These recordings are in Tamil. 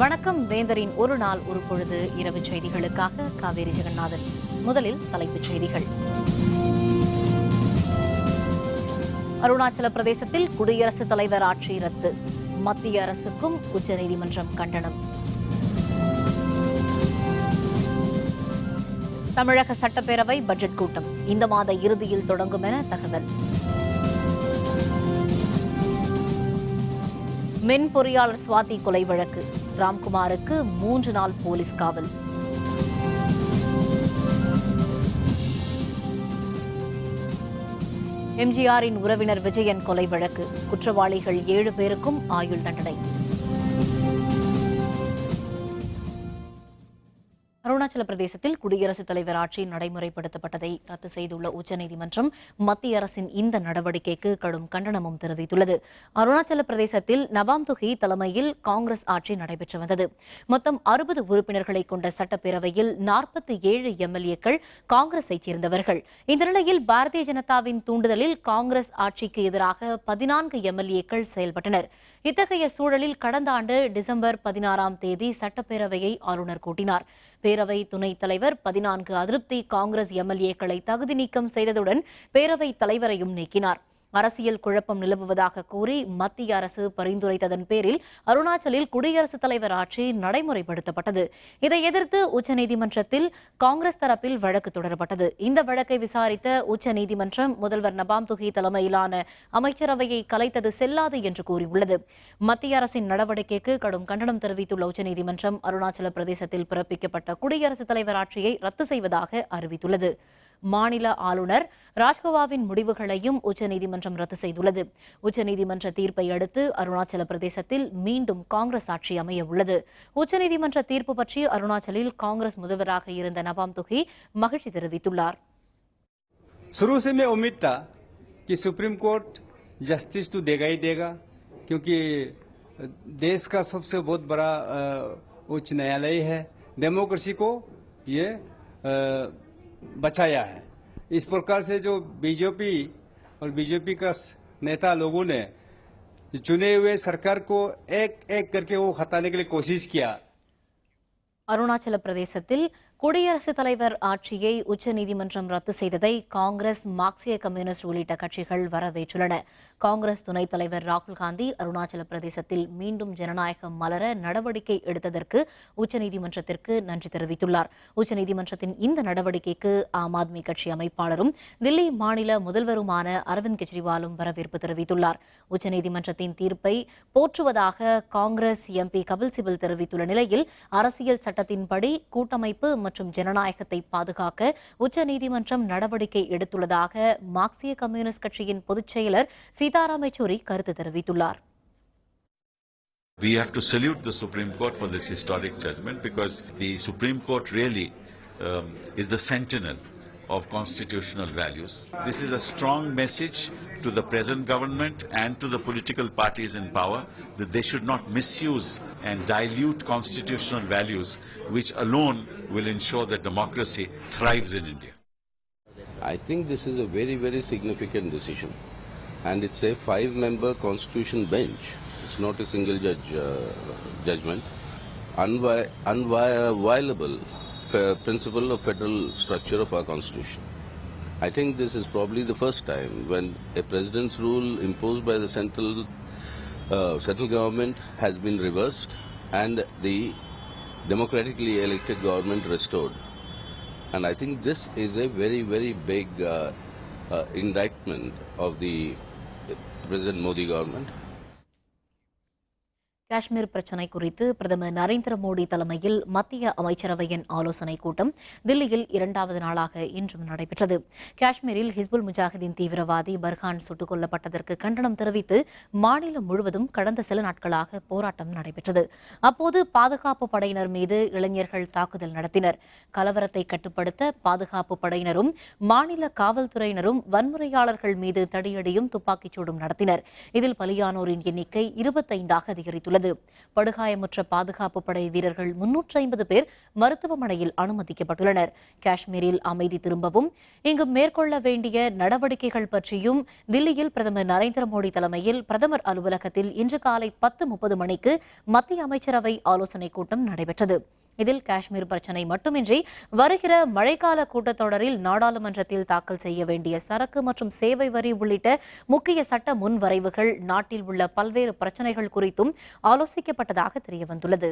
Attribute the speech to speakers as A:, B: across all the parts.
A: வணக்கம் வேந்தரின் ஒரு நாள் ஒரு பொழுது இரவு செய்திகளுக்காக காவேரி ஜெகநாதன். முதலில் தலைப்புச் செய்திகள். அருணாச்சல பிரதேசத்தில் குடியரசுத் தலைவர் ஆட்சி ரத்து. மத்திய அரசுக்கும் உச்சநீதிமன்றம் கண்டனம். தமிழக சட்டப்பேரவை பட்ஜெட் கூட்டம் இந்த மாத இறுதியில் தொடங்கும் என தகவல். மின் பொறியாளர் சுவாதி கொலை வழக்கு, ராம்குமாருக்கு 3 நாள் போலீஸ் காவல். எம்ஜிஆரின் உறவினர் விஜயன் கொலை வழக்கு, குற்றவாளிகள் 7 பேருக்கும் ஆயுள் தண்டனை. அருணாச்சல பிரதேசத்தில் குடியரசுத் தலைவர் ஆட்சி நடைமுறைப்படுத்தப்பட்டதை ரத்து செய்துள்ள உச்சநீதிமன்றம் மத்திய அரசின் இந்த நடவடிக்கைக்கு கடும் கண்டனமும் தெரிவித்துள்ளது. அருணாச்சல பிரதேசத்தில் நபாம்துகி தலைமையில் காங்கிரஸ் ஆட்சி நடைபெற்று வந்தது. மொத்தம் 60 உறுப்பினர்களை கொண்ட சட்டப்பேரவையில் 47 எம்எல்ஏக்கள் காங்கிரஸைச் சேர்ந்தவர்கள். இந்த நிலையில் பாரதிய ஜனதாவின் தூண்டுதலில் காங்கிரஸ் ஆட்சிக்கு எதிராக 14 எம்எல்ஏக்கள் செயல்பட்டனர். இத்தகைய சூழலில் கடந்த ஆண்டு டிசம்பர் 16ஆம் தேதி சட்டப்பேரவையை ஆளுநர் கூட்டினார். பேரவை துணைத் தலைவர் 14 அதிருப்தி காங்கிரஸ் எம்எல்ஏக்களை தகுதி நீக்கம் செய்ததுடன் பேரவைத் தலைவரையும் நீக்கினார். அரசியல் குழப்பம் நிலவுவதாக கூறி மத்திய அரசு பரிந்துரைத்ததன் பேரில் அருணாச்சலில் குடியரசுத் தலைவர் ஆட்சி நடைமுறைப்படுத்தப்பட்டது. இதை எதிர்த்து உச்சநீதிமன்றத்தில் காங்கிரஸ் தரப்பில் வழக்கு தொடரப்பட்டது. இந்த வழக்கை விசாரித்த உச்சநீதிமன்றம் முதல்வர் நபாம்துகி தலைமையிலான அமைச்சரவையை கலைத்தது செல்லாது என்று கூறியுள்ளது. மத்திய அரசின் நடவடிக்கைக்கு கடும் கண்டனம் தெரிவித்துள்ள உச்சநீதிமன்றம் அருணாச்சல பிரதேசத்தில் பிறப்பிக்கப்பட்ட குடியரசுத் தலைவர் ஆட்சியை ரத்து செய்வதாக அறிவித்துள்ளது. மாநில ஆளுநர் ராஜ்கவாவின் முடிவுகளையும் உச்சநீதிமன்றம் ரத்து செய்துள்ளது. உச்சநீதிமன்ற தீர்ப்பை அடுத்து அருணாச்சல பிரதேசத்தில் மீண்டும் காங்கிரஸ் ஆட்சி அமைய உள்ளது. உச்சநீதிமன்ற தீர்ப்பு பற்றி அருணாச்சலில் காங்கிரஸ் முதல்வராக இருந்த நபாம்துகி மகிழ்ச்சி தெரிவித்துள்ளார்.
B: शुरू से मैं उम्मीद था कि सुप्रीम कोर्ट जस्टिस तो देगा ही देगा, क्योंकि देश का सबसे बहुत बड़ा उच्च न्यायालय है. डेमोक्रेसी को ये बचाया है. इस प्रकार से जो बीजेपी और बीजेपी का नेता लोगों ने चुने हुए सरकार को एक एक करके वो हटाने के लिए कोशिश किया.
A: அருணாச்சல பிரதேசத்தில் குடியரசுத் தலைவர் ஆட்சியை உச்சநீதிமன்றம் ரத்து செய்ததை காங்கிரஸ், மார்க்சிய கம்யூனிஸ்ட் உள்ளிட்ட கட்சிகள் வரவேற்றுள்ளன. காங்கிரஸ் துணைத் தலைவர் ராகுல் காந்தி அருணாச்சல பிரதேசத்தில் மீண்டும் ஜனநாயகம் மலர நடவடிக்கை எடுத்ததற்கு உச்சநீதிமன்றத்திற்கு நன்றி தெரிவித்துள்ளார். உச்சநீதிமன்றத்தின் இந்த நடவடிக்கைக்கு ஆம் ஆத்மி கட்சி அமைப்பாளரும் தில்லி மாநில முதல்வருமான அரவிந்த் கெஜ்ரிவாலும் வரவேற்பு தெரிவித்துள்ளார். உச்சநீதிமன்றத்தின் தீர்ப்பை போற்றுவதாக காங்கிரஸ் எம்பி கபில் சிபல் தெரிவித்துள்ள நிலையில் அரசியல் சட்டத்தின்படி கூட்டமைப்பு மற்றும் ஜனநாயகத்தை பாதுகாக்க உச்சநீதிமன்றம் நடவடிக்கை எடுத்துள்ளதாக மார்க்சிய கம்யூனிஸ்ட் கட்சியின் பொதுச் செயலர் சீதாராம் யெச்சூரி கருத்து தெரிவித்துள்ளார்.
C: We have to salute the Supreme Court for this historic judgment, because the Supreme Court really is the sentinel of constitutional values. This is a strong message to the present government and to the political parties in power that they should not misuse and dilute constitutional values, which alone will ensure that democracy thrives in India.
D: I think this is a very, very significant decision, and it's a 5-member constitution bench. It's not a single judge judgment. Unviolable principle of federal structure of our constitution. I think this is probably the first time when a president's rule imposed by the central government has been reversed and the democratically elected government restored. And I think this is a very, very big indictment of the President Modi government.
A: Kashmir பிரச்சினை குறித்து பிரதமர் நரேந்திர மோடி தலைமையில் மத்திய அமைச்சரவையின் ஆலோசனைக் கூட்டம் தில்லியில் 2வது நாளாக இன்றும் நடைபெற்றது. காஷ்மீரில் ஹிஸ்புல் முஜாஹிதீன் தீவிரவாதி பர்ஹான் சுட்டுக் கொல்லப்பட்டதற்கு கண்டனம் தெரிவித்து மாநிலம் முழுவதும் கடந்த சில நாட்களாக போராட்டம் நடைபெற்றது. அப்போது பாதுகாப்பு படையினர் மீது இளைஞர்கள் தாக்குதல் நடத்தினர். கலவரத்தை கட்டுப்படுத்த பாதுகாப்பு படையினரும் மாநில காவல்துறையினரும் வன்முறையாளர்கள் மீது தடியடியும் துப்பாக்கிச்சூடும் நடத்தினர். இதில் பலியானோரின் எண்ணிக்கை 25ஆக அதிகரித்துள்ளது. உத்தரவிட்டுள்ளது. படுகாயமுற்ற பாதுகாப்பு படை வீரர்கள் 350 பேர் மருத்துவமனையில் அனுமதிக்கப்பட்டுள்ளனர். காஷ்மீரில் அமைதி திரும்பவும் இங்கு மேற்கொள்ள வேண்டிய நடவடிக்கைகள் பற்றியும் தில்லியில் பிரதமர் நரேந்திர மோடி தலைமையில் பிரதமர் அலுவலகத்தில் இன்று காலை 10:30 மணிக்கு மத்திய அமைச்சரவை ஆலோசனைக் கூட்டம் நடைபெற்றது. இதில் காஷ்மீர் பிரச்சினை மட்டுமின்றி வருகிற மழைக்கால கூட்டத்தொடரில் நாடாளுமன்றத்தில் தாக்கல் செய்ய வேண்டிய சரக்கு மற்றும் சேவை வரி உள்ளிட்ட முக்கிய சட்ட முன்வரைவுகள், நாட்டில் உள்ள பல்வேறு பிரச்சினைகள் குறித்தும் ஆலோசிக்கப்பட்டதாக தெரியவந்துள்ளது.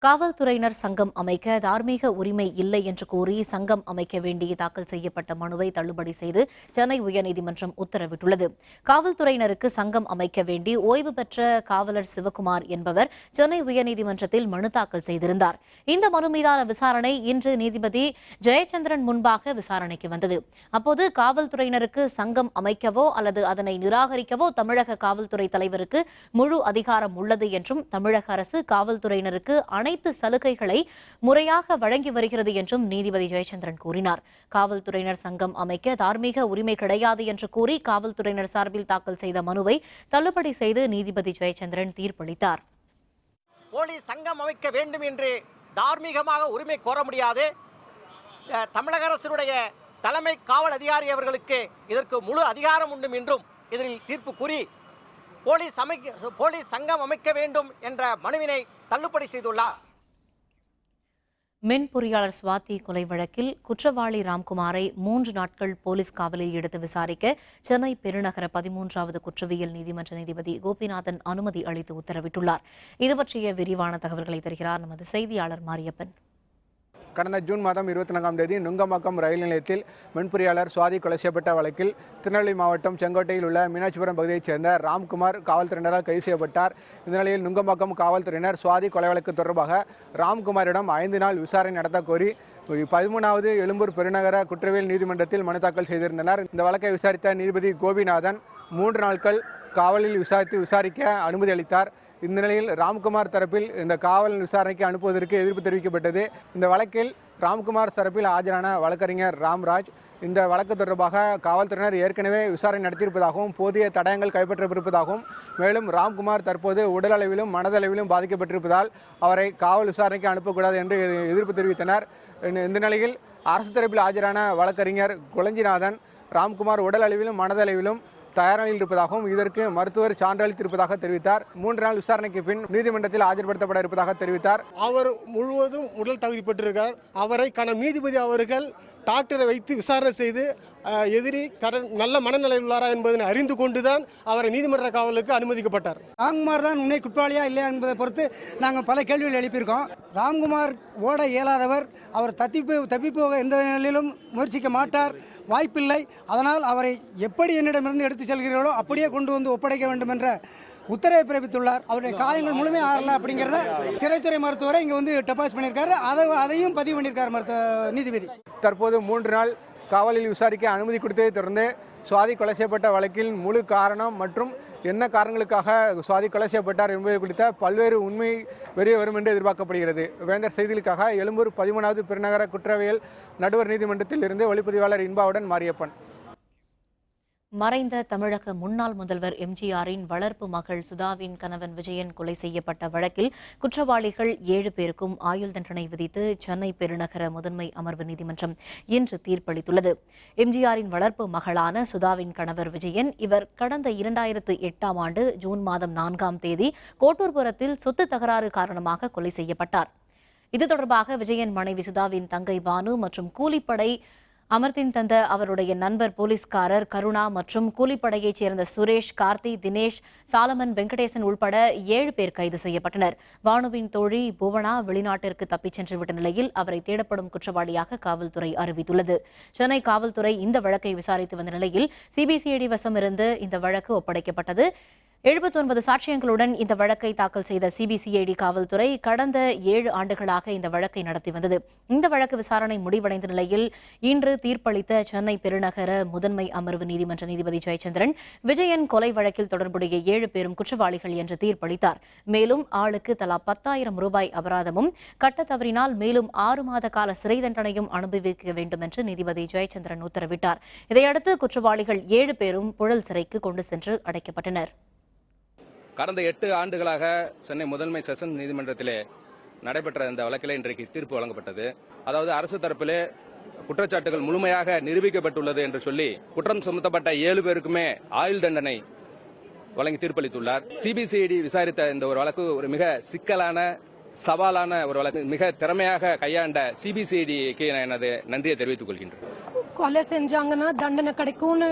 A: காவல்துறையினர் சங்கம் அமைக்க தார்மீக உரிமை இல்லை என்று கூறி சங்கம் அமைக்க வேண்டிய தாக்கல் செய்யப்பட்ட மனுவை தள்ளுபடி செய்து சென்னை உயர்நீதிமன்றம் உத்தரவிட்டுள்ளது. காவல்துறையினருக்கு சங்கம் அமைக்க வேண்டி ஓய்வு பெற்ற காவலர் சிவகுமார் என்பவர் சென்னை உயர்நீதிமன்றத்தில் மனு தாக்கல் செய்திருந்தார். இந்த மனு மீதான விசாரணை இன்று நீதிபதி ஜெயச்சந்திரன் முன்பாக விசாரணைக்கு வந்தது. அப்போது காவல்துறையினருக்கு சங்கம் அமைக்கவோ அல்லது அதனை நிராகரிக்கவோ தமிழக காவல்துறை தலைவருக்கு முழு அதிகாரம் உள்ளது என்றும் தமிழக அரசு காவல்துறையினருக்கு அனைத்து சலுகைகளை முறையாக வழங்கி வருகிறது என்றும் நீதிபதி ஜெயச்சந்திரன் கூறினார். காவல்துறையினர் சங்கம் அமைக்க தார்மீக உரிமை கிடையாது என்று கூறி காவல்துறையினர் சார்பில் தாக்கல் செய்த மனுவை தள்ளுபடி செய்து நீதிபதி ஜெயச்சந்திரன் தீர்ப்பளித்தார்.
E: போலீஸ் சங்கம் அமைக்க வேண்டும் என்று தார்மீகமாக உரிமை கோர முடியாது. தமிழக அரசினுடைய தலைமை காவல் அதிகாரி அவர்களுக்கு இதற்கு முழு அதிகாரம் உண்டு என்றும் இதில் தீர்ப்பு கூறி போலீஸ் சங்கம் அமைக்க வேண்டும் என்ற மனுவினை தள்ளுபடி செய்துள்ளார்.
A: மின் பொறியாளர் சுவாதி கொலை வழக்கில் குற்றவாளி ராம்குமாரை 3 நாட்கள் போலீஸ் காவலில் எடுத்து விசாரிக்க சென்னை பெருநகர 13வது குற்றவியல் நீதிமன்ற நீதிபதி கோபிநாதன் அனுமதி அளித்து உத்தரவிட்டுள்ளார். இது பற்றிய விரிவான தகவல்களை தருகிறார் நமது செய்தியாளர் மாரியப்பன்.
F: கடந்த ஜூன் மாதம் 24ஆம் தேதி நுங்கம்பாக்கம் ரயில் நிலையத்தில் மின்பொறியாளர் சுவாதி கொலை செய்யப்பட்ட வழக்கில் திருநெல்வேலி மாவட்டம் செங்கோட்டையில் உள்ள மீனாட்சிபுரம் பகுதியைச் சேர்ந்த ராம்குமார் காவல்துறையினரால் கைது செய்யப்பட்டார். இந்த நிலையில் நுங்கம்பாக்கம் காவல்துறையினர் சுவாதி கொலை வழக்கு தொடர்பாக ராம்குமாரிடம் 5 நாள் விசாரணை நடத்த கோரி 13வது எழும்பூர் பெருநகர குற்றவியல் நீதிமன்றத்தில் மனு தாக்கல் செய்திருந்தனர். இந்த வழக்கை விசாரித்த நீதிபதி கோபிநாதன் 3 நாட்கள் காவலில் விசாரிக்க அனுமதி அளித்தார். இந்த நிலையில் ராம்குமார் தரப்பில் இந்த காவல் விசாரணைக்கு அனுப்புவதற்கு எதிர்ப்பு தெரிவிக்கப்பட்டது. இந்த வழக்கில் ராம்குமார் தரப்பில் ஆஜரான வழக்கறிஞர் ராம்ராஜ் இந்த வழக்கு தொடர்பாக காவல்துறையினர் ஏற்கனவே விசாரணை நடத்தியிருப்பதாகவும் போதிய தடயங்கள் கைப்பற்றப்பட்டிருப்பதாகவும் மேலும் ராம்குமார் தற்போது உடல் அளவிலும் மனதளவிலும் பாதிக்கப்பட்டிருப்பதால் அவரை காவல் விசாரணைக்கு அனுப்பக்கூடாது என்று எதிர்ப்பு தெரிவித்தனர். இந்த நிலையில் அரசு தரப்பில் ஆஜரான வழக்கறிஞர் குளஞ்சிநாதன் ராம்குமார் உடல் அளவிலும் மனதளவிலும் தயார் நிலையில் இருப்பதாகவும் இதற்கு மருத்துவர் சான்றளித்திருப்பதாக தெரிவித்தார். 3 நாள் விசாரணைக்கு பின் நீதிமன்றத்தில் ஆஜர்படுத்தப்பட இருப்பதாக தெரிவித்தார்.
G: அவர் முழுவதும் உடல் தகுதி பெற்றிருக்கார். அவரை நீதிபதி அவர்கள் டாக்டரை வைத்து விசாரணை செய்து எதிரி நல்ல மனநிலையில் உள்ளாரா என்பதை அறிந்து கொண்டுதான் அவரை நீதிமன்ற காவலுக்கு அனுமதிக்கப்பட்டார்.
H: ராம்குமார் தான் உண்மை குற்றவாளியா இல்லையா என்பதை பொறுத்து நாங்கள் பல கேள்விகள் எழுப்பியிருக்கோம். ராம்குமார் ஓட இயலாதவர், அவர் தப்பி போக எந்த நிலையிலும் முயற்சிக்க மாட்டார், வாய்ப்பில்லை. அதனால் அவரை எப்படி என்னிடமிருந்து எடுத்து செல்கிறீர்களோ அப்படியே கொண்டு வந்து ஒப்படைக்க வேண்டும் என்ற உத்தரவை பிறப்பித்துள்ளார். அவருடைய காயங்கள் முழுமையாக ஆறல அப்படிங்கிறத சிறைத்துறை மருத்துவரை இங்கே வந்து டெபாசிட் பண்ணியிருக்காரு. அதையும் பதிவு பண்ணியிருக்காரு நீதிபதி.
F: தற்போது 3 நாள் காவலில் விசாரிக்க அனுமதி கொடுத்ததை தொடர்ந்து சுவாதி கொலை செய்யப்பட்ட வழக்கில் முழு காரணம் மற்றும் என்ன காரணங்களுக்காக சுவாதி கொலை செய்யப்பட்டார் என்பது குறித்த பல்வேறு உண்மை வெளியே வரும் என்று எதிர்பார்க்கப்படுகிறது. வேந்தர் செய்திகளுக்காக எழும்பூர் 13வது பெருநகர குற்றவியல் நடுவர் நீதிமன்றத்தில் இருந்து ஒளிப்பதிவாளர் இன்பாவுடன் மாரியப்பன்.
A: மறைந்த தமிழக முன்னாள் முதல்வர் எம்ஜிஆரின் வளர்ப்பு மகள் சுதாவின் கணவன் விஜயன் கொலை செய்யப்பட்ட வழக்கில் குற்றவாளிகள் 7 பேருக்கும் ஆயுள் தண்டனை விதித்து சென்னை பெருநகர முதன்மை அமர்வு நீதிமன்றம் இன்று தீர்ப்பளித்துள்ளது. எம்ஜிஆரின் வளர்ப்பு மகளான சுதாவின் கணவர் விஜயன் இவர் கடந்த 2008ஆம் ஆண்டு ஜூன் மாதம் 4ஆம் தேதி கோட்டூர்புரத்தில் சொத்து தகராறு காரணமாக கொலை செய்யப்பட்டார். இது தொடர்பாக விஜயன் மனைவி சுதாவின் தங்கை பானு மற்றும் கூலிப்படை அமர்த்தின் தந்த அவருடைய நண்பர் போலீஸ்காரர் கருணா மற்றும் கூலிப்படையைச் சேர்ந்த சுரேஷ், கார்த்தி, தினேஷ், சாலமன், வெங்கடேசன் உள்பட 7 பேர் கைது செய்யப்பட்டனர். பானுவின் தோழி புவனா வெளிநாட்டிற்கு தப்பிச் சென்றுவிட்ட நிலையில் அவரை தேடப்படும் குற்றவாளியாக காவல்துறை அறிவித்துள்ளது. சென்னை காவல்துறை இந்த வழக்கை விசாரித்து வந்த நிலையில் சிபிசிஐடி வசமிருந்து இந்த வழக்கு ஒப்படைக்கப்பட்டது. 79 சாட்சியங்களுடன் இந்த வழக்கை தாக்கல் செய்த சிபிசிஐடி காவல்துறை கடந்த 7 ஆண்டுகளாக இந்த வழக்கை நடத்தி வந்தது. இந்த வழக்கு விசாரணை முடிவடைந்த நிலையில் இன்று தீர்ப்பளித்த சென்னை பெருநகர முதன்மை அமர்வு நீதிமன்ற நீதிபதி ஜெயச்சந்திரன் விஜயன் கொலை வழக்கில் தொடர்புடைய 7 பேரும் குற்றவாளிகள் என்று தீர்ப்பளித்தார். மேலும் ஆளுக்கு தலா 10,000 ரூபாய் அபராதமும், கட்ட தவறினால் மேலும் 6 மாத கால சிறை தண்டனையும் அனுபவிக்க வேண்டும் என்று நீதிபதி ஜெயச்சந்திரன் உத்தரவிட்டார். இதையடுத்து குற்றவாளிகள் 7 பேரும் புழல் சிறைக்கு கொண்டு சென்று அடைக்கப்பட்டனர்.
I: கடந்த 8 ஆண்டுகளாக சென்னை முதன்மை செஷன் நீதிமன்றத்திலே நடைபெற்ற இந்த வழக்கிலே இன்றைக்கு தீர்ப்பு வழங்கப்பட்டது. அதாவது அரசு தரப்பிலே குற்றச்சாட்டுகள் முழுமையாக நிரூபிக்கப்பட்டுள்ளது என்று சொல்லி குற்றம் சுமத்தப்பட்ட 7 பேருக்குமே ஆயுள் தண்டனை வழங்கி தீர்ப்பளித்துள்ளார். சிபிசிஐடி விசாரித்த இந்த ஒரு வழக்கு ஒரு மிக சிக்கலான சவாலான ஒரு வழக்கு. மிக திறமையாக கையாண்ட சிபிசிஐடிக்கு நான் எனது நன்றியை தெரிவித்துக் கொள்கின்றேன்.
J: கொலை செஞ்சாங்கன்னா தண்டனை கிடைக்கும்னு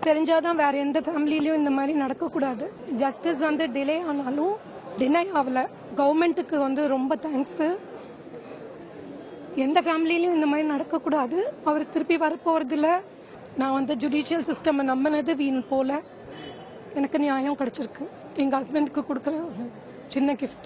J: தெரிஞ்சாதான் வேற எந்த ஃபேமிலிலையும் இந்த மாதிரி நடக்கக்கூடாது. ஜஸ்டிஸ் வந்து டிலே ஆனாலும் டினை ஆகல. கவர்மெண்ட்டுக்கு ரொம்ப தேங்க்ஸ். எந்த ஃபேமிலிலையும் இந்த மாதிரி நடக்கக்கூடாது. அவர் திருப்பி வரப்போறதில்ல. நான் ஜுடிஷியல் சிஸ்டம் நம்பினது வீண் போல. எனக்கு நியாயம் கிடைச்சிருக்கு. எங்கள் ஹஸ்பண்டுக்கு கொடுக்குற ஒரு சின்ன கிஃப்ட்.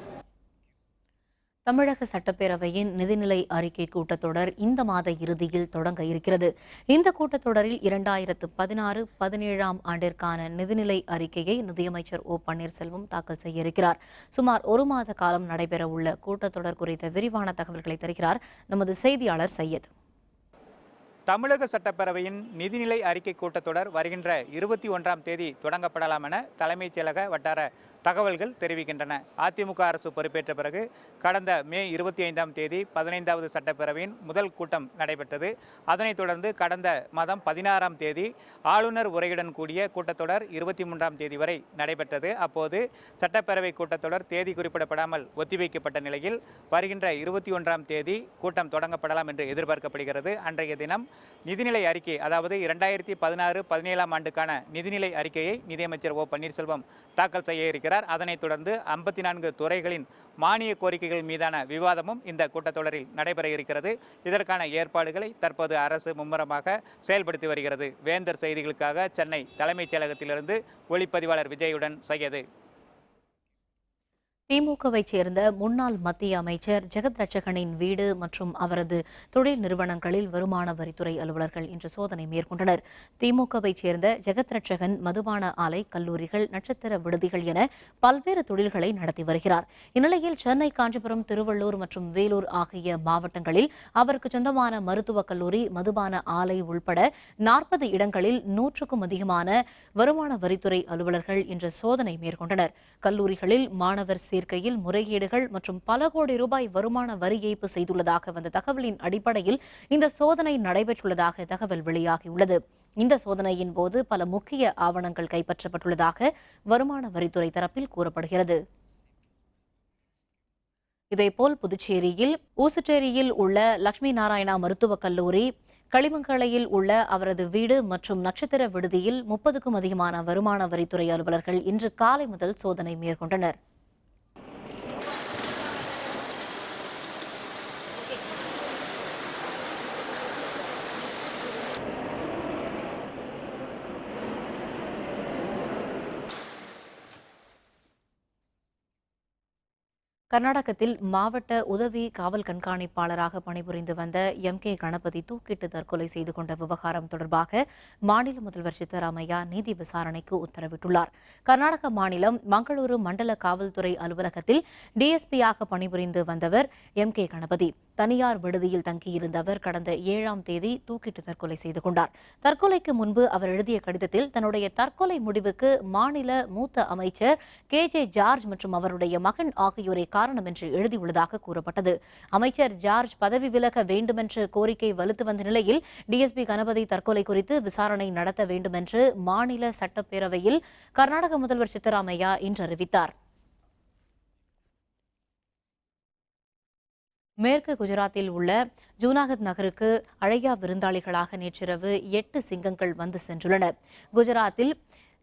A: தமிழக சட்டப்பேரவையின் நிதிநிலை அறிக்கை கூட்டத்தொடர் இந்த மாத இறுதியில் தொடங்க இருக்கிறது. இந்த கூட்டத்தொடரில் 2016-17 ஆண்டிற்கான நிதிநிலை அறிக்கையை நிதியமைச்சர் ஓ பன்னீர்செல்வம் தாக்கல் செய்ய இருக்கிறார். சுமார் 1 மாத காலம் நடைபெறவுள்ள கூட்டத்தொடர் குறித்த விரிவான தகவல்களை தருகிறார் நமது செய்தியாளர் சையத்.
K: தமிழக சட்டப்பேரவையின் நிதிநிலை அறிக்கை கூட்டத்தொடர் வருகின்ற 21ஆம் தேதி தொடங்கப்படலாம் என தலைமைச் செயலக வட்டார தகவல்கள் தெரிவிக்கின்றன. அதிமுக அரசு பொறுப்பேற்ற பிறகு கடந்த மே 25ஆம் தேதி 15வது சட்டப்பேரவையின் முதல் கூட்டம் நடைபெற்றது. அதனைத் தொடர்ந்து கடந்த மாதம் 16ஆம் தேதி ஆளுநர் உரையுடன் கூடிய கூட்டத்தொடர் 23ஆம் தேதி வரை நடைபெற்றது. அப்போது சட்டப்பேரவை கூட்டத்தொடர் தேதி குறிப்பிடப்படாமல் ஒத்திவைக்கப்பட்ட நிலையில் வருகின்ற 21ஆம் தேதி கூட்டம் தொடங்கப்படலாம் என்று எதிர்பார்க்கப்படுகிறது. அன்றைய தினம் நிதிநிலை அறிக்கை, அதாவது 2016-17 ஆண்டுக்கான நிதிநிலை அறிக்கையை நிதியமைச்சர் ஓ பன்னீர்செல்வம் தாக்கல் செய்ய இருக்கிறார். அதனைத் தொடர்ந்து 54 துறைகளின் மானிய கோரிக்கைகள் மீதான விவாதமும் இந்த கூட்டத்தொடரில் நடைபெற இருக்கிறது. இதற்கான ஏற்பாடுகளை தற்போது அரசு மும்முரமாக செயல்படுத்தி வருகிறது. வேந்தர் செய்திகளுக்காக சென்னை தலைமைச் செயலகத்திலிருந்து ஒளிப்பதிவாளர் விஜயுடன் சையது.
A: திமுகவைச் சேர்ந்த முன்னாள் மத்திய அமைச்சர் ஜெகத் ரட்சகனின் வீடு மற்றும் அவரது தொழில் நிறுவனங்களில் வருமான வரித்துறை அலுவலர்கள் இன்று சோதனை மேற்கொண்டனர். திமுகவைச் சேர்ந்த ஜெகத் ரட்சகன் மதுபான ஆலை, கல்லூரிகள், நட்சத்திர விடுதிகள் என பல்வேறு தொழில்களை நடத்தி வருகிறார். இந்நிலையில் சென்னை, காஞ்சிபுரம், திருவள்ளூர் மற்றும் வேலூர் ஆகிய மாவட்டங்களில் அவருக்கு சொந்தமான மருத்துவக் கல்லூரி, மதுபான ஆலை உள்பட 40 இடங்களில் 100க்கும் அதிகமான வருமான வரித்துறை அலுவலர்கள் இன்று சோதனை மேற்கொண்டனர். கல்லூரிகளில் மாணவர் சேர்க்கையில் முறைகேடுகள் மற்றும் பல கோடி ரூபாய் வருமான வரி ஏய்ப்பு செய்துள்ளதாக வந்த தகவலின் அடிப்படையில் இந்த சோதனை நடைபெற்றுள்ளதாக தகவல் வெளியாகியுள்ளது. இந்த சோதனையின் போது பல முக்கிய ஆவணங்கள் கைப்பற்றப்பட்டுள்ளதாக வருமான வரித்துறை தரப்பில் கூறப்படுகிறது. இதேபோல் புதுச்சேரியில் ஊசுட்டேரியில் உள்ள லட்சுமி நாராயணா மருத்துவக் கல்லூரி, களிமங்கலையில் உள்ள அவரது வீடு மற்றும் நட்சத்திர விடுதியில் 30க்கும் அதிகமான வருமான வரித்துறை அலுவலர்கள் இன்று காலை முதல் சோதனை மேற்கொண்டனர். கர்நாடகத்தில் மாவட்ட உதவி காவல் கண்காணிப்பாளராக பணிபுரிந்து வந்த M.K. கணபதி தூக்கிட்டு தற்கொலை செய்து கொண்ட விவகாரம் தொடர்பாக மாநில முதல்வர் சித்தராமையா நீதி விசாரணைக்கு உத்தரவிட்டுள்ளார். கர்நாடக மாநிலம் மங்களூரு மண்டல காவல்துறை அலுவலகத்தில் டிஎஸ்பியாக பணிபுரிந்து வந்தவர் M.K. கணபதி தனியார் விடுதியில் தங்கியிருந்தவர் கடந்த 7ஆம் தேதி தூக்கிட்டு தற்கொலை செய்து கொண்டார். தற்கொலைக்கு முன்பு அவர் எழுதிய கடிதத்தில் தன்னுடைய தற்கொலை முடிவுக்கு மாநில மூத்த அமைச்சர் KJ ஜார்ஜ் மற்றும் அவருடைய மகன் ஆகியோரை காரணம் என்று எழுதியுள்ளதாக கூறப்பட்டது. அமைச்சர் ஜார்ஜ் பதவி விலக வேண்டுமென்ற கோரிக்கை வலுத்து வந்த நிலையில் டிஎஸ்பி கணபதி தற்கொலை குறித்து விசாரணை நடத்த வேண்டுமென்று மாநில சட்டப்பேரவையில் கர்நாடக முதல்வர் சித்தராமையா இன்று அறிவித்தார். மேற்கு குஜராத்தில் உள்ள ஜூனாகத் நகருக்கு அழகியா விருந்தாளிகளாக நேற்றிரவு 8 சிங்கங்கள் வந்து சென்றுள்ளன. குஜராத்தில்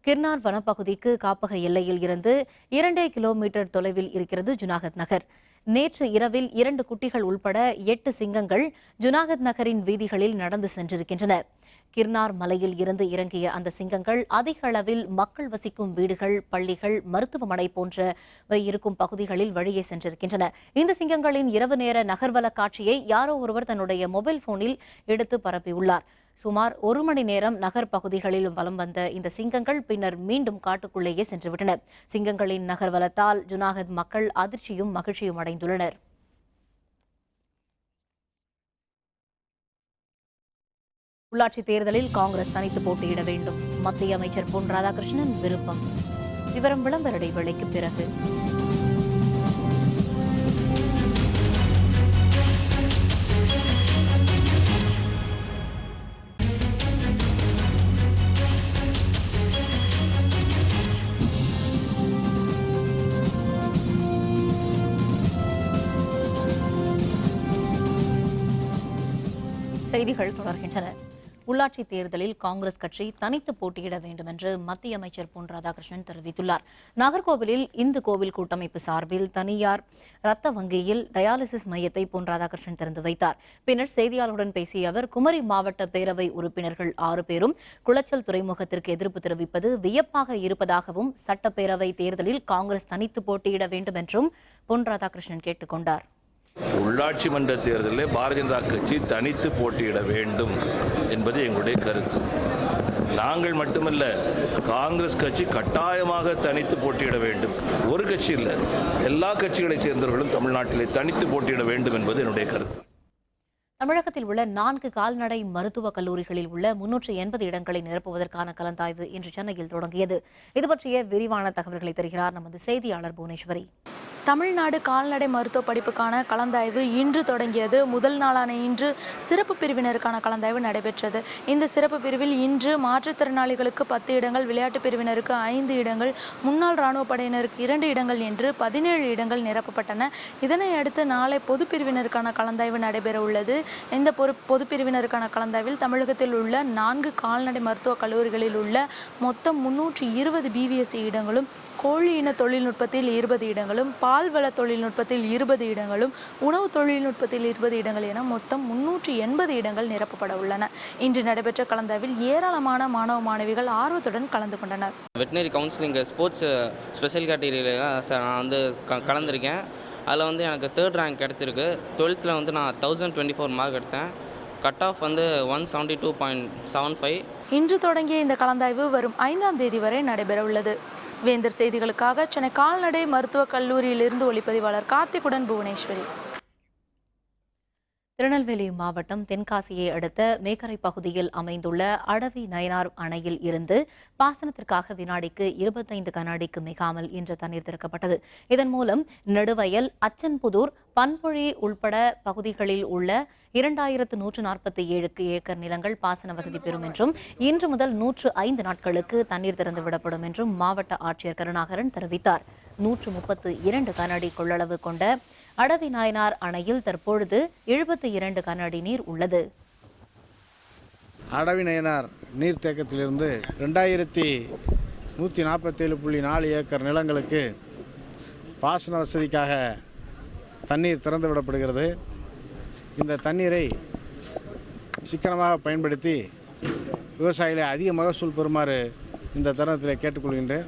A: கிர்னார் வனப்பகுதிக்கு காப்பக எல்லையில் இருந்து 2 கிலோமீட்டர் தொலைவில் இருக்கிறது ஜூனாகத் நகர். நேற்று இரவில் 2 குட்டிகள் உள்பட 8 சிங்கங்கள் ஜூனாகத் நகரின் வீதிகளில் நடந்து சென்றிருக்கின்றன. கிர்னார் மலையில் இருந்து இறங்கிய அந்த சிங்கங்கள் அதிக அளவில் மக்கள் வசிக்கும் வீடுகள், பள்ளிகள், மருத்துவமனை போன்றவை இருக்கும் பகுதிகளில் வழியே சென்றிருக்கின்றன. இந்த சிங்கங்களின் இரவு நேர நகர்வல காட்சியை யாரோ ஒருவர் தன்னுடைய மொபைல் போனில் எடுத்து பரப்பியுள்ளார். சுமார் 1 மணி நேரம் நகர் பகுதிகளில் வலம் வந்த இந்த சிங்கங்கள் பின்னர் மீண்டும் காட்டுக்குள்ளேயே சென்றுவிட்டன. சிங்கங்களின் நகர்வலத்தால் ஜூனாகத் மக்கள் அதிர்ச்சியும் மகிழ்ச்சியும் அடைந்துள்ளனர். உள்ளாட்சி தேர்தலில் காங்கிரஸ் தனித்து போட்டியிட வேண்டும். மத்திய அமைச்சர் பொன் ராதாகிருஷ்ணன் விருப்பம். விவரம் விளம்பர இடைவேளைக்கு பிறகு. செய்திகள் தொடர்கின்றன. உள்ளாட்சி தேர்தலில் காங்கிரஸ் கட்சி தனித்து போட்டியிட வேண்டும் என்று மத்திய அமைச்சர் பொன் ராதாகிருஷ்ணன் தெரிவித்துள்ளார். நாகர்கோவிலில் இந்து கோவில் கூட்டமைப்பு சார்பில் தனியார் ரத்த வங்கியில் டயாலிசிஸ் மையத்தை பொன் ராதாகிருஷ்ணன் திறந்து வைத்தார். பின்னர் செய்தியாளர்களுடன் பேசிய அவர், குமரி மாவட்ட பேரவை உறுப்பினர்கள் 6 பேரும் குளச்சல் துறைமுகத்திற்கு எதிர்ப்பு தெரிவிப்பது வியப்பாக இருப்பதாகவும், சட்டப்பேரவை தேர்தலில் காங்கிரஸ் தனித்து போட்டியிட வேண்டும் என்றும் பொன் ராதாகிருஷ்ணன் கேட்டுக் கொண்டார்.
L: உள்ளாட்சி மன்ற தேர்தலில் பாரதிய ஜனதா கட்சி தனித்து போட்டியிட வேண்டும் என்பது எங்களுடைய கருத்து. நாங்கள் மட்டுமல்ல, காங்கிரஸ் கட்சி கட்டாயமாக தனித்து போட்டியிட வேண்டும். ஒரு கட்சி இல்லை, எல்லா கட்சிகளைச் சேர்ந்தவர்களும் தமிழ்நாட்டிலே தனித்து போட்டியிட வேண்டும் என்பது என்னுடைய கருத்து.
A: தமிழகத்தில் உள்ள 4 கால்நடை மருத்துவக் கல்லூரிகளில் உள்ள 380 இடங்களை நிரப்புவதற்கான கலந்தாய்வு இன்று சென்னையில் தொடங்கியது. இது பற்றிய விரிவான தகவல்களை தருகிறார் நமது செய்தியாளர் புவனேஸ்வரி.
M: தமிழ்நாடு கால்நடை மருத்துவ படிப்புக்கான கலந்தாய்வு இன்று தொடங்கியது. முதல் நாளான இன்று சிறப்பு பிரிவினருக்கான கலந்தாய்வு நடைபெற்றது. இந்த சிறப்பு பிரிவில் இன்று மாற்றுத்திறனாளிகளுக்கு 10 இடங்கள், விளையாட்டு பிரிவினருக்கு 5 இடங்கள், முன்னாள் இராணுவ படையினருக்கு 2 இடங்கள் என்று 17 இடங்கள் நிரப்பப்பட்டன. இதனை அடுத்து நாளை பொது பிரிவினருக்கான கலந்தாய்வு நடைபெற உள்ளது. இந்த பொது பிரிவினருக்கான கலந்தாய்வில் தமிழகத்தில் உள்ள 4 கால்நடை மருத்துவக் கல்லூரிகளில் உள்ள மொத்தம் 320 பிவிஎஸ்சி இடங்களும், கோழி இன தொழில்நுட்பத்தில் 20 இடங்களும், பால்வள தொழில்நுட்பத்தில் 20 இடங்களும், உணவு தொழில்நுட்பத்தில் 20 இடங்கள் என மொத்தம் 380 இடங்கள் நிரப்பப்பட உள்ளன. இன்று நடைபெற்ற கலந்தாய்வில் ஏராளமான மாணவ மாணவிகள் ஆர்வத்துடன் கலந்து கொண்டனர்.
N: வெட்டினரி கவுன்சிலிங் ஸ்போர்ட்ஸ் ஸ்பெஷல் கேட்டகரியில் நான் வந்து கலந்துருக்கேன். அதில் வந்து எனக்கு 3rd ரேங்க் கிடச்சிருக்கு. 12th நான் 1024 மார்க் எடுத்தேன். Cut off 172.75.
M: இன்று தொடங்கிய இந்த கலந்தாய்வு வரும் 5ஆம் தேதி வரை நடைபெற உள்ளது. வேந்தர் செய்திகளுக்காக சென்னை கால்நடை மருத்துவக் கல்லூரியிலிருந்து ஒளிப்பதிவாளர் கார்த்திகுடன் புவனேஸ்வரி.
A: திருநெல்வேலி மாவட்டம் தென்காசியை அடுத்த மேக்கரை பகுதியில் அமைந்துள்ள அடவி நயனார் அணையில் இருந்து பாசனத்திற்காக வினாடிக்கு 25 கனஅடிக்கு மிகாமல் இன்று தண்ணீர் திறக்கப்பட்டது. இதன் மூலம் நெடுவயல், அச்சன்புதூர், பன்பொழி உள்பட பகுதிகளில் உள்ள 2147 ஏக்கர் நிலங்கள் பாசன வசதி பெறும் என்றும், இன்று முதல் 105 நாட்களுக்கு தண்ணீர் திறந்து விடப்படும் என்றும் மாவட்ட ஆட்சியர் கருணாகரன் தெரிவித்தார். 132 கனஅடி கொள்ளளவு கொண்ட அடவி நாயனார் அணையில் தற்பொழுது 72 கனஅடி நீர் உள்ளது.
O: அடவி நயனார் நீர்த்தேக்கத்திலிருந்து 2147.4 ஏக்கர் நிலங்களுக்கு பாசன வசதிக்காக தண்ணீர் திறந்து விடப்படுகிறது. இந்த தண்ணீரை சிக்கனமாக பயன்படுத்தி விவசாயிகளை அதிக மகசூல் பெறுமாறு இந்த தருணத்தில் கேட்டுக்கொள்கின்றேன்.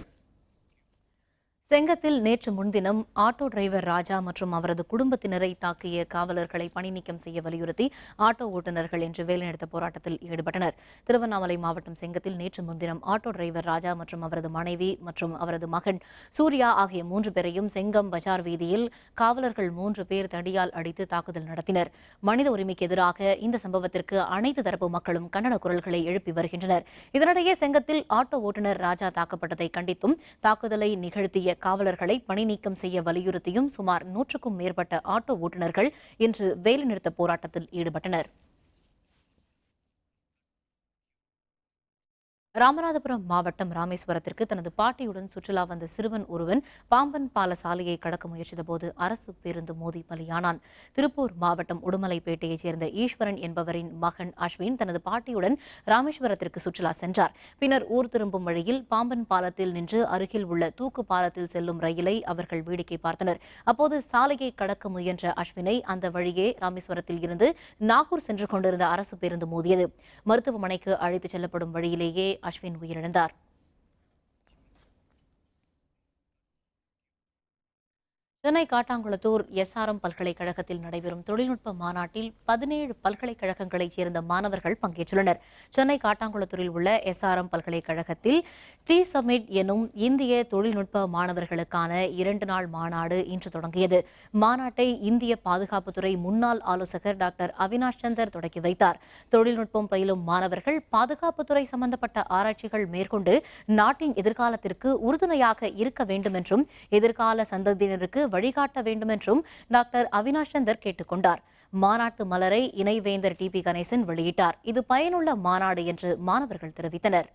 A: செங்கத்தில் நேற்று முன்தினம் ஆட்டோ டிரைவர் ராஜா மற்றும் அவரது குடும்பத்தினரை தாக்கிய காவலர்களை பணி நீக்கம் செய்ய வலியுறுத்தி ஆட்டோ ஓட்டுநர்கள் இன்று வேலைநிறுத்த போராட்டத்தில் ஈடுபட்டனர். திருவண்ணாமலை மாவட்டம் செங்கத்தில் நேற்று முன்தினம் ஆட்டோ டிரைவர் ராஜா மற்றும் அவரது மனைவி மற்றும் அவரது மகன் சூர்யா ஆகிய 3 பேரையும் செங்கம் பஜார் வீதியில் காவலர்கள் 3 பேர் தடியால் அடித்து தாக்குதல் நடத்தினர். மனித உரிமைக்கு எதிராக இந்த சம்பவத்திற்கு அனைத்து தரப்பு மக்களும் கண்டன குரல்களை எழுப்பி வருகின்றனர். இதனிடையே செங்கத்தில் ஆட்டோ ஓட்டுநர் ராஜா தாக்கப்பட்டதை கண்டித்தும் தாக்குதலை நிகழ்த்திய காவலர்களை பணி நீக்கம் செய்ய வலியுறுத்தியும் சுமார் 100க்கும் மேற்பட்ட ஆட்டோ ஓட்டுநர்கள் இன்று வேலைநிறுத்த போராட்டத்தில் ஈடுபட்டனர். ராமநாதபுரம் மாவட்டம் ராமேஸ்வரத்திற்கு தனது பாட்டியுடன் சுற்றுலா வந்த சிறுவன் ஒருவன் பாம்பன் பால சாலையை கடக்க முயற்சித்தபோது அரசு பேருந்து மோதி பலியானான். திருப்பூர் மாவட்டம் உடுமலைப்பேட்டையைச் சேர்ந்த ஈஸ்வரன் என்பவரின் மகன் அஸ்வின் தனது பாட்டியுடன் ராமேஸ்வரத்திற்கு சுற்றுலா சென்றார். பின்னர் ஊர் திரும்பும் வழியில் பாம்பன் பாலத்தில் நின்று அருகில் உள்ள தூக்கு பாலத்தில் செல்லும் ரயிலை அவர்கள் வேடிக்கை பார்த்தனர். அப்போது சாலையை கடக்க முயன்ற அஸ்வினை அந்த வழியே ராமேஸ்வரத்தில் இருந்து நாகூர் சென்று கொண்டிருந்த அரசு பேருந்து மோதியது. மருத்துவமனைக்கு அழைத்துச் செல்லப்படும் வழியிலேயே அஸ்வின் உயிரிழந்தார். சென்னை காட்டாங்குளத்தூர் SRM பல்கலைக்கழகத்தில் நடைபெறும் தொழில்நுட்ப மாநாட்டில் 17 பல்கலைக்கழகங்களைச் சேர்ந்த மாணவர்கள் பங்கேற்றுள்ளனர். சென்னை காட்டாங்குளத்தூரில் உள்ள SRM பல்கலைக்கழகத்தில் டி சமிட் எனும் இந்திய தொழில்நுட்ப மாணவர்களுக்கான 2 நாள் மாநாடு இன்று தொடங்கியது. மாநாட்டை இந்திய பாதுகாப்புத்துறை முன்னாள் ஆலோசகர் டாக்டர் அவினாஷ் சந்தர் தொடங்கி வைத்தார். தொழில்நுட்பம் பயிலும் மாணவர்கள் பாதுகாப்புத்துறை சம்பந்தப்பட்ட ஆராய்ச்சிகள் மேற்கொண்டு நாட்டின் எதிர்காலத்திற்கு உறுதுணையாக இருக்க வேண்டும் என்றும் எதிர்கால சந்ததியினருக்கு வழிகாட்ட வேண்டும் என்றும் டாக்டர் அவினாஷ் சந்தர் கேட்டுக் கொண்டார். மாநாட்டு மலரை இணைவேந்தர் TP கணேசன் வெளியிட்டார். இது பயனுள்ள மாநாடு என்று மாணவர்கள் தெரிவித்தனர்.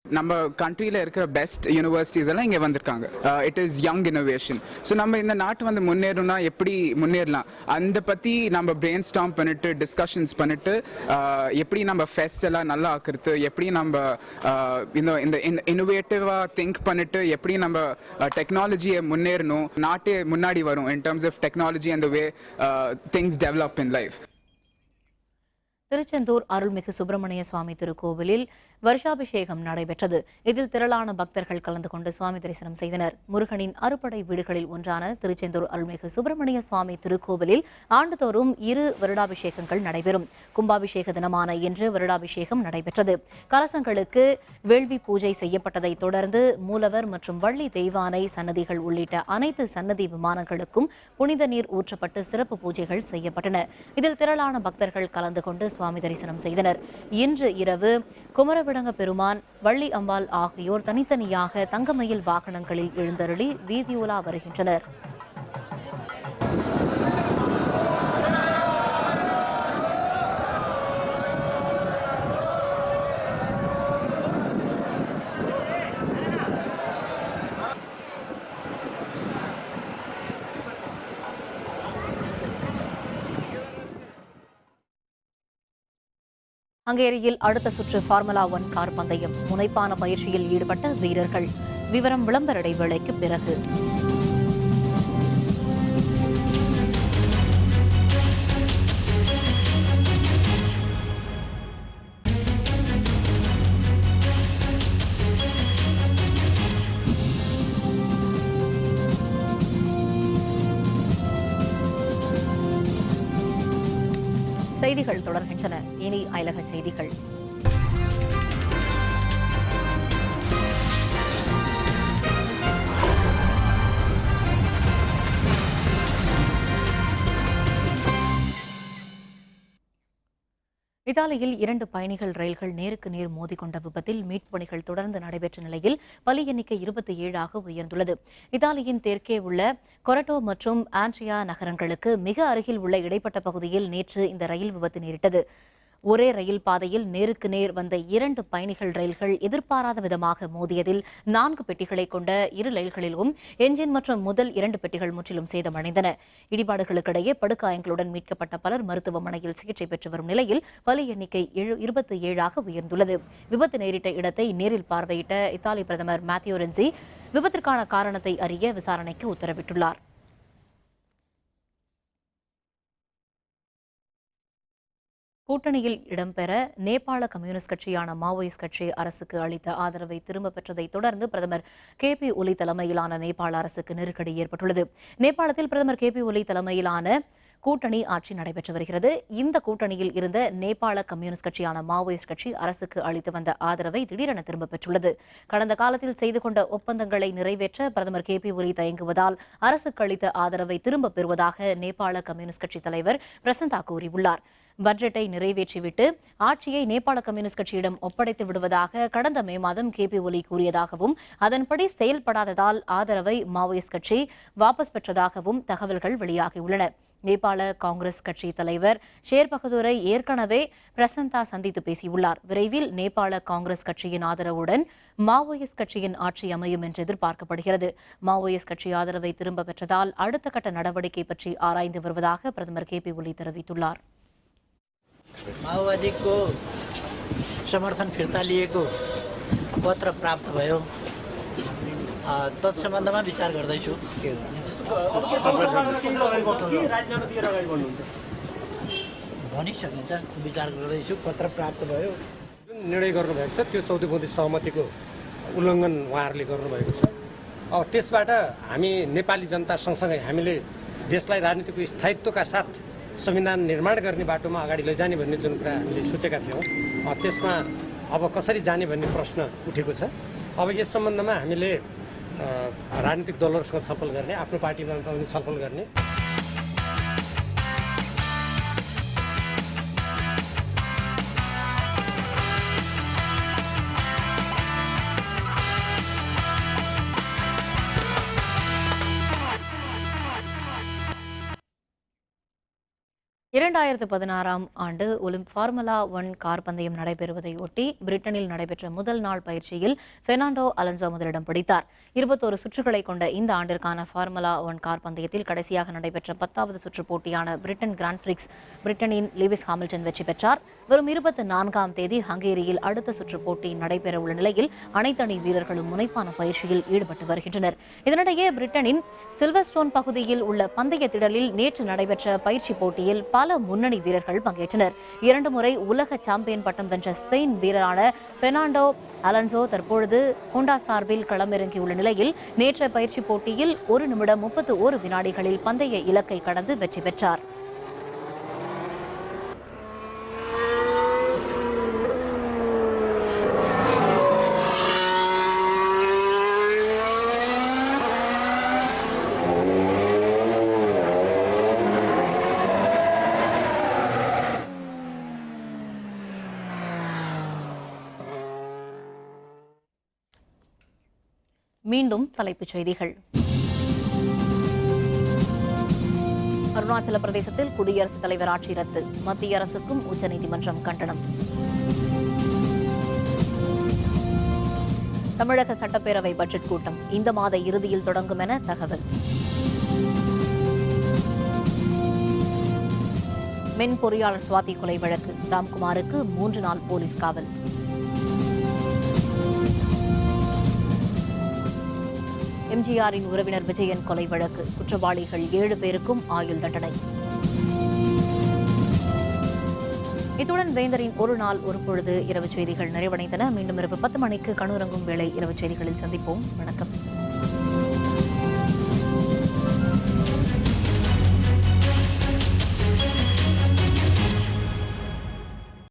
P: நம்ம கண்ட்ரியில் இருக்கிற பெஸ்ட் யூனிவர்சிட்டிஸ் எல்லாம் இங்கே வந்திருக்காங்க. It is young innovation. So நம்ம இந்த நாட்டு வந்து முன்னேறணும்னா எப்படி முன்னேறலாம் அந்த பற்றி நம்ம பிரெயின் ஸ்டார்ம் பண்ணிட்டு டிஸ்கஷன்ஸ் பண்ணிட்டு எப்படி நம்ம ஃபெஸ்ட் எல்லாம் நல்லா ஆக்குறது, எப்படி நம்ம இந்த இன்னோவேட்டிவாக திங்க் பண்ணிட்டு எப்படி நம்ம டெக்னாலஜியை முன்னேறணும், நாட்டே முன்னாடி வரும் in terms of technology and the way things develop in life.
A: Tiruchendur அருள்மிகு சுப்பிரமணிய சுவாமி திருக்கோவிலில் வருஷாபிஷேகம் நடைபெற்றது. இதில் திரளான பக்தர்கள் கலந்து கொண்டு சுவாமி தரிசனம் செய்தனர். முருகனின் அறுபடை வீடுகளில் ஒன்றான திருச்செந்தூர் அருள்மிகு சுப்பிரமணிய சுவாமி திருக்கோவிலில் ஆண்டுதோறும் 2 வருடாபிஷேகங்கள் நடைபெறும். கும்பாபிஷேக தினமான இன்று வருடாபிஷேகம் நடைபெற்றது. கலசங்களுக்கு வேள்வி பூஜை செய்யப்பட்டதை தொடர்ந்து மூலவர் மற்றும் வள்ளி தெய்வானை சன்னதிகள் உள்ளிட்ட அனைத்து சன்னதி விமானங்களுக்கும் புனித நீர் ஊற்றப்பட்டு சிறப்பு பூஜைகள் செய்யப்பட்டன. இதில் திரளான பக்தர்கள் கலந்து கொண்டு சுவாமி தரிசனம் செய்தனர். இன்று இரவு குமரவிடங்க பெருமான், வள்ளி அம்பாள் ஆகியோர் தனித்தனியாக தங்கமயில் வாகனங்களில் எழுந்தருளி வீதியுலா வருகின்றனர். ஹங்கேரியில் அடுத்த சுற்று ஃபார்முலா 1 கார் பந்தயம். முனைப்பான பயிற்சியில் ஈடுபட்ட வீரர்கள். விவரம் விளம்பர இடைவேளைக்கு பிறகு. செய்திகள் தொடர்கின்றன. இனி அயலக செய்திகள். இத்தாலியில் 2 பயணிகள் ரயில்கள் நேருக்கு நேர் மோதிக்கொண்ட விபத்தில் மீட்புப் பணிகள் தொடர்ந்து நடைபெற்ற நிலையில் பலி எண்ணிக்கை 27 உயர்ந்துள்ளது. இத்தாலியின் தெற்கே உள்ள கொரட்டோ மற்றும் ஆண்ட்ரியா நகரங்களுக்கு மிக அருகில் உள்ள இடைப்பட்ட பகுதியில் நேற்று இந்த ரயில் விபத்து நேரிட்டது. ஒரே ரயில் பாதையில் நேருக்கு நேர் வந்த 2 பயணிகள் ரயில்கள் எதிர்பாராத விதமாக மோதியதில் 4 பெட்டிகளை கொண்ட 2 ரயில்களிலும் என்ஜின் மற்றும் முதல் 2 பெட்டிகள் முற்றிலும் சேதமடைந்தன. இடிபாடுகளுக்கிடையே படுகாயங்களுடன் மீட்கப்பட்ட பலர் மருத்துவமனையில் சிகிச்சை பெற்று வரும் நிலையில் பலி எண்ணிக்கை 27 உயர்ந்துள்ளது. விபத்து நேரிட்ட இடத்தை நேரில் பார்வையிட்ட இத்தாலி பிரதமர் மேத்தியோ ரென்சி விபத்திற்கான காரணத்தை அறிய விசாரணைக்கு உத்தரவிட்டுள்ளார். கூட்டணியில் இடம்பெற நேபாள கம்யூனிஸ்ட் கட்சியான மாவோயிஸ்ட் கட்சி அரசுக்கு அளித்த ஆதரவை திரும்ப பெற்றதை தொடர்ந்து பிரதமர் KP ஒலி தலைமையிலான நேபாள அரசுக்கு நெருக்கடி ஏற்பட்டுள்ளது. நேபாளத்தில் பிரதமர் KP ஒலி தலைமையிலான கூட்டணி ஆட்சி நடைபெற்று வருகிறது. இந்த கூட்டணியில் இருந்த நேபாள கம்யூனிஸ்ட் கட்சியான மாவோயிஸ்ட் கட்சி அரசுக்கு அளித்து வந்த ஆதரவை திடீரென திரும்ப பெற்றுள்ளது. கடந்த காலத்தில் செய்து கொண்ட ஒப்பந்தங்களை நிறைவேற்ற பிரதமர் KP ஒலி தயங்குவதால் அரசுக்கு அளித்த ஆதரவை திரும்ப பெறுவதாக நேபாள கம்யூனிஸ்ட் கட்சி தலைவர் பிரசந்தா கூறியுள்ளார். பட்ஜெட்டை நிறைவேற்றிவிட்டு ஆட்சியை நேபாள கம்யூனிஸ்ட் கட்சியிடம் ஒப்படைத்து விடுவதாக கடந்த மே மாதம் KP ஒலி கூறியதாகவும் அதன்படி செயல்படாததால் ஆதரவை மாவோயிஸ்ட் கட்சி வாபஸ் பெற்றதாகவும் தகவல்கள் வெளியாகியுள்ளன. நேபாள காங்கிரஸ் கட்சி தலைவர் ஷேர் பகதூரை ஏற்கனவே பிரசந்தா சந்தித்து பேசியுள்ளார். விரைவில் நேபாள காங்கிரஸ் கட்சியின் ஆதரவுடன் மாவோயிஸ்ட் கட்சியின் ஆட்சி அமையும் என்று எதிர்பார்க்கப்படுகிறது. மாவோயிஸ்ட் கட்சி ஆதரவை திரும்ப பெற்றதால் அடுத்த கட்ட நடவடிக்கை பற்றி ஆராய்ந்து வருவதாக பிரதமர் KP ஒலி தெரிவித்துள்ளார்.
Q: माओवादीको समर्थन फिर्ता लिएको पत्र प्राप्त भयो, तत्सम्बन्धमा विचार गर्दैछु। भनिसकिन्छ, विचार गर्दैछु। पत्र प्राप्त भयो।
G: जुन निर्णय गर्नुभएको छ त्यो 14 सहमतिको उल्लङ्घन उहाँहरूले गर्नुभएको छ।
R: अब त्यसबाट हामी नेपाली जनता सँगसँगै हामीले देशलाई राजनीतिको स्थायित्वका साथ संविधान निर्माण गर्ने बाटोमा अगाडि लैजाने भन्ने जुन कुरा हामीले सोचेका थियौँ त्यसमा अब कसरी जाने भन्ने प्रश्न उठेको छ। अब यस सम्बन्धमा हामीले राजनीतिक दलहरूसँग छलफल गर्ने, आफ्नो पार्टीमा पनि छलफल गर्ने।
A: இரண்டாயிரத்து 16ஆம் ஆண்டு ஃபார்முலா 1 கார் பந்தயம் நடைபெறுவதை ஒட்டி பிரிட்டனில் நடைபெற்ற முதல் நாள் பயிற்சியில் பெர்னாண்டோ அலோன்சோ முதலிடம் பிடித்தார். 21 சுற்றுகளை கொண்ட இந்த ஆண்டிற்கான ஃபார்முலா 1 கார் பந்தயத்தில் கடைசியாக நடைபெற்ற 10வது சுற்று போட்டியான பிரிட்டன் கிராண்ட் பிரிக்ஸ் பிரிட்டனின் லூயிஸ் ஹாமில்டன் வெற்றி பெற்றார். வரும் 24ஆம் தேதி ஹங்கேரியில் அடுத்த சுற்று போட்டி நடைபெறவுள்ள நிலையில் அனைத்து அணி வீரர்களும் முனைப்பான பயிற்சியில் ஈடுபட்டு வருகின்றனர். இதனிடையே பிரிட்டனின் சில்வர்ஸ்டோன் பகுதியில் உள்ள பந்தய திடலில் நேற்று நடைபெற்ற பயிற்சி போட்டியில் பல முன்னணி வீரர்கள் பங்கேற்றனர். 2 முறை உலக சாம்பியன் பட்டம் வென்ற ஸ்பெயின் வீரரான பெர்னாண்டோ அலோன்சோ தற்பொழுது ஹோண்டா சார்பில் களமிறங்கியுள்ள நிலையில் நேற்றைய பயிற்சி போட்டியில் 1 நிமிடம் 31 வினாடிகளில் பந்தய இலக்கை கடந்து வெற்றி பெற்றார். மீண்டும் தலைப்புச் செய்திகள். அருணாச்சல பிரதேசத்தில் குடியரசுத் தலைவர் ஆட்சி ரத்து, மத்திய அரசுக்கும் உச்சநீதிமன்றம் கண்டனம். தமிழக சட்டப்பேரவை பட்ஜெட் கூட்டம் இந்த மாத இறுதியில் தொடங்கும் என தகவல். மென் பொறியாளர் சுவாதி கொலை வழக்கு, ராம்குமாருக்கு 3 நாள் போலீஸ் காவல். எம்ஜிஆரின் உறவினர் விஜயன் கொலை வழக்கு, குற்றவாளிகள் 7 பேருக்கும் ஆயுள் தண்டனை. இத்துடன் வேந்தரின் ஒரு நாள் ஒரு பொழுது இரவு செய்திகள் நிறைவடைந்தன. மீண்டும் இரவு 10 மணிக்கு கண்ணுறங்கும் வேளை இரவு செய்திகளில் சந்திப்போம். வணக்கம்.